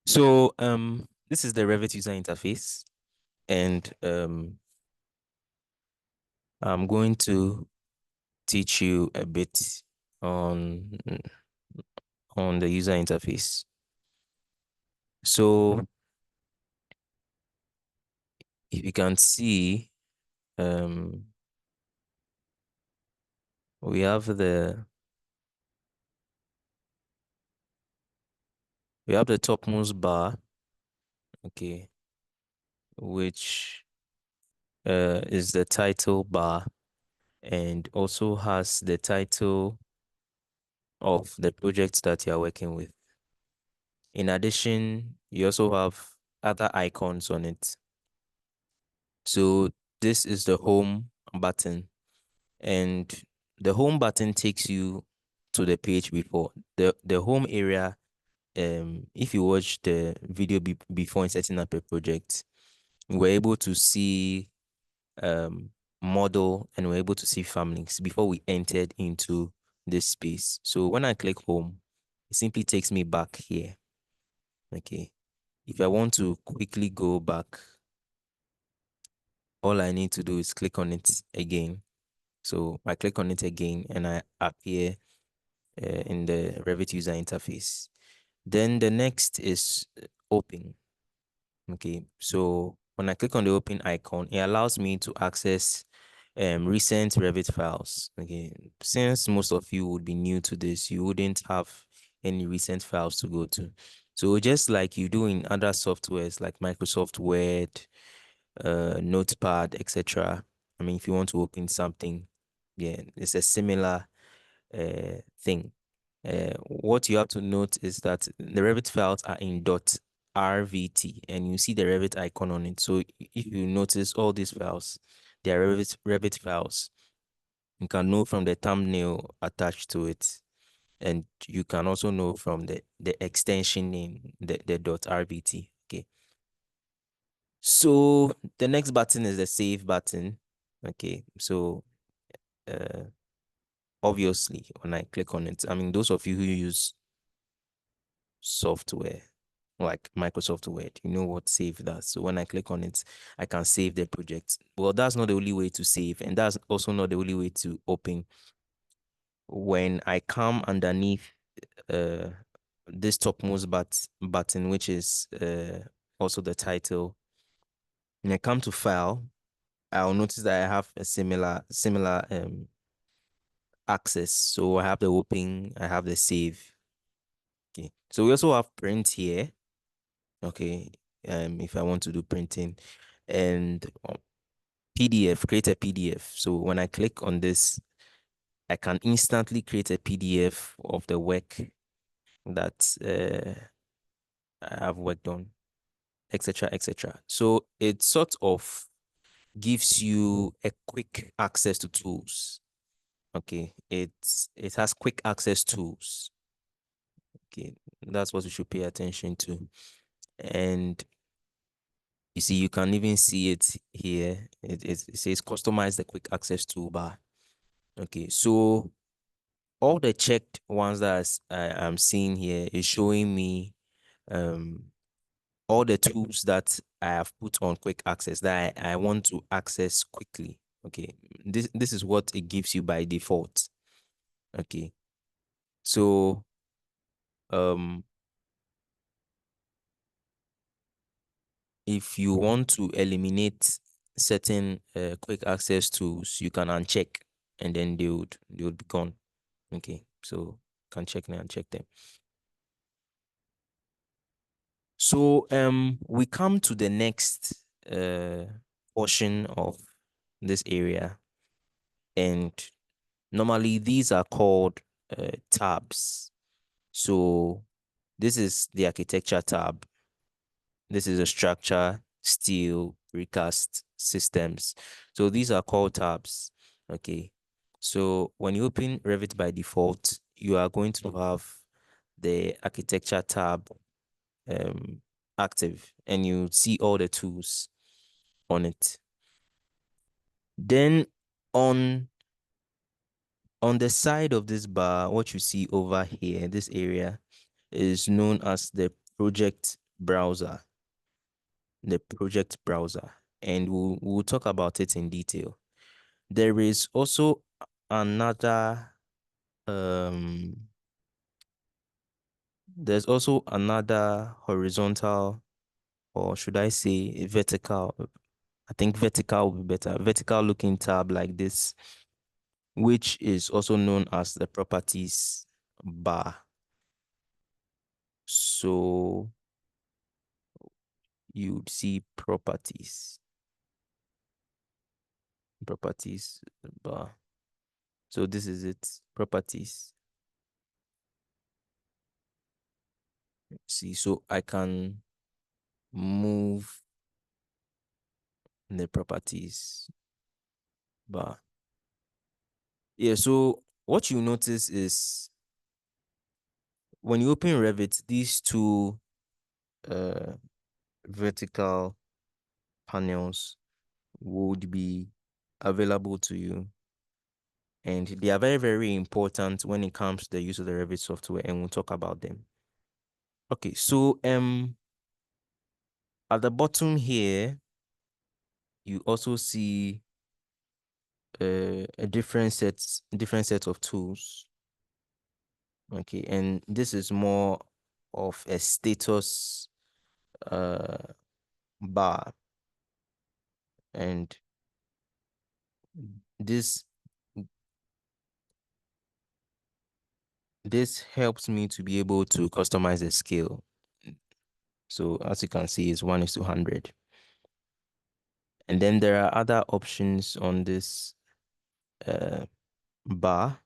So this is the Revit user interface, and I'm going to teach you a bit on on the user interface. So if you can see, um we have the topmost bar, okay, which is the title bar and also has the title of the project that you're working with. In addition, you also have other icons on it. So this is the home button, and the home button takes you to the page before the home area. If you watch the video before in setting up a project, we're able to see model, and we're able to see families before we entered into this space. So when I click home, it simply takes me back here. Okay. If I want to quickly go back, all I need to do is click on it again. So I click on it again and I appear in the Revit user interface. Then the next is open. Okay, so when I click on the open icon, it allows me to access recent Revit files. Okay, since most of you would be new to this, you wouldn't have any recent files to go to. So just like you do in other softwares like Microsoft Word, Notepad, etc. I mean, if you want to open something, yeah, it's a similar thing. What you have to note is that the Revit files are in .rvt, and you see the Revit icon on it. So if you notice all these files, they are Revit files. You can know from the thumbnail attached to it, and you can also know from the extension name, the .rvt. Okay. So the next button is the save button. Okay. So uh obviously when I click on it, I mean, those of you who use software like Microsoft Word, you know what save does. So when I click on it, I can save the project. Well, that's not the only way to save, and that's also not the only way to open. When I come underneath uh this topmost button, which is also the title, and I come to file, I'll notice that I have a similar access. So I have the open, I have the save. Okay. So we also have print here. Okay. If I want to do printing, and PDF, create a PDF. So when I click on this, I can instantly create a PDF of the work that I have worked on, etc., etc. So it sort of gives you a quick access to tools. Okay, it has quick access tools. Okay, that's what we should pay attention to. And you see, you can even see it here. It says customize the quick access toolbar. Okay, so all the checked ones that I'm seeing here is showing me all the tools that I have put on quick access that I want to access quickly. Okay, this is what it gives you by default. Okay, so um if you want to eliminate certain quick access tools, you can uncheck, and then they would be gone. Okay, so can check and uncheck them. So we come to the next portion of this area, and normally these are called tabs. So this is the architecture tab. This is a structure, steel, precast systems. So these are called tabs. Okay. So when you open Revit by default, you are going to have the architecture tab active, and you see all the tools on it. Then on the side of this bar, what you see over here, this area is known as the project browser, the project browser, and we'll talk about it in detail. There is also another um there's also another horizontal, or should I say vertical? I think vertical would be better. Vertical looking tab like this, which is also known as the properties bar. So you'd see properties bar. So this is it, properties. See, so I can move the properties bar. Yeah, so what you notice is when you open Revit, these two uh, vertical panels would be available to you. And they are very, very important when it comes to the use of the Revit software, and we'll talk about them. Okay, so at the bottom here, you also see a different set of tools. Okay, and this is more of a status uh bar, and this this helps me to be able to customize the scale. So as you can see, it's 1:100. And then there are other options on this uh bar.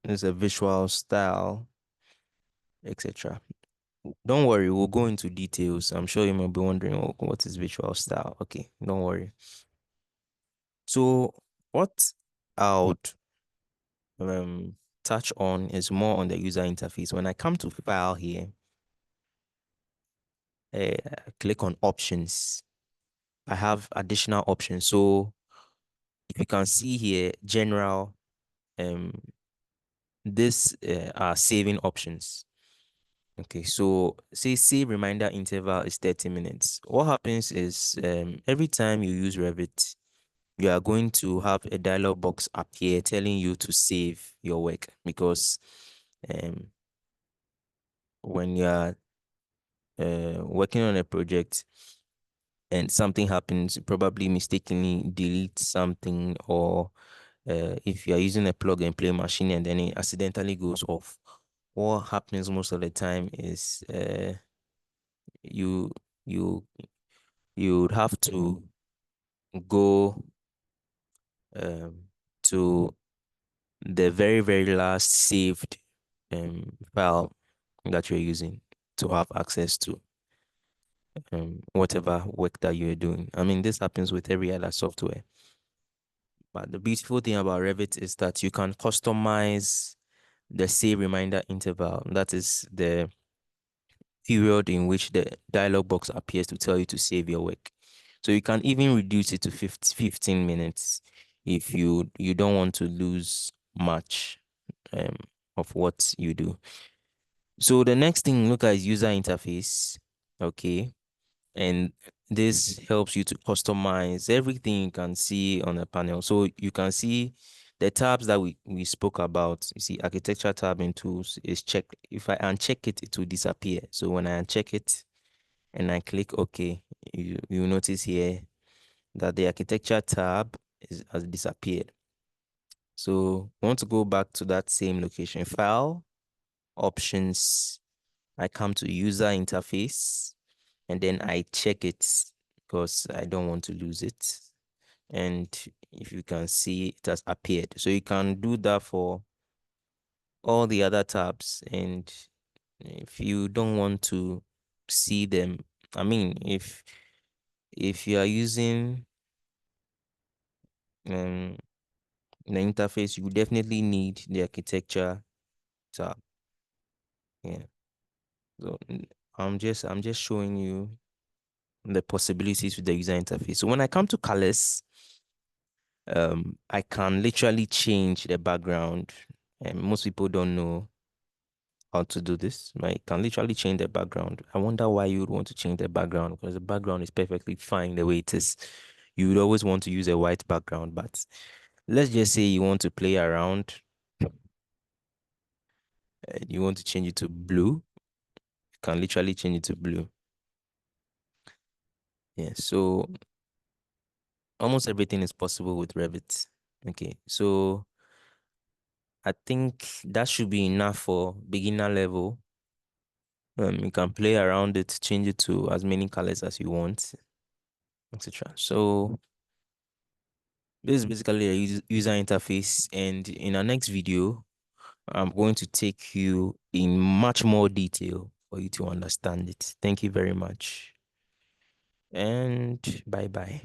There's a visual style, etc. Don't worry, we'll go into details. I'm sure you might be wondering, oh, what is visual style? Okay, don't worry. So what I would touch on is more on the user interface. When I come to file here, click on options. I have additional options. So if you can see here, general, um, this are saving options. Okay, so say save reminder interval is 30 minutes. What happens is every time you use Revit, you are going to have a dialog box appear telling you to save your work, because um, when you are working on a project and something happens, you probably mistakenly delete something, or if you are using a plug and play machine and then it accidentally goes off, what happens most of the time is you you you would have to go um, to the very, very last saved file that you're using to have access to whatever work that you're doing. I mean, this happens with every other software. But the beautiful thing about Revit is that you can customize the save reminder interval. That is the period in which the dialog box appears to tell you to save your work. So you can even reduce it to 15 minutes if you don't want to lose much um, of what you do. So the next thing look at is user interface. Okay. And this helps you to customize everything you can see on the panel. So you can see the tabs that we spoke about. You see architecture tab and tools is checked. If I uncheck it, it will disappear. So when I uncheck it and I click OK, you notice here that the architecture tab has disappeared. So I want to go back to that same location. File, options. I come to user interface, and then I check it because I don't want to lose it. And if you can see, it has appeared. So you can do that for all the other tabs. And if you don't want to see them, I mean, if you are using um the interface, you definitely need the architecture tab. Yeah. So I'm just showing you the possibilities with the user interface. So when I come to colors, I can literally change the background. And most people don't know how to do this, right? You can literally change the background. I wonder why you would want to change the background, because the background is perfectly fine the way it is. You would always want to use a white background, but let's just say you want to play around and you want to change it to blue. You can literally change it to blue. Yeah, so almost everything is possible with Revit. Okay, so I think that should be enough for beginner level. You can play around it, change it to as many colors as you want, etc. So this is basically a user interface, and in our next video, I'm going to take you in much more detail for you to understand it. Thank you very much, and bye bye.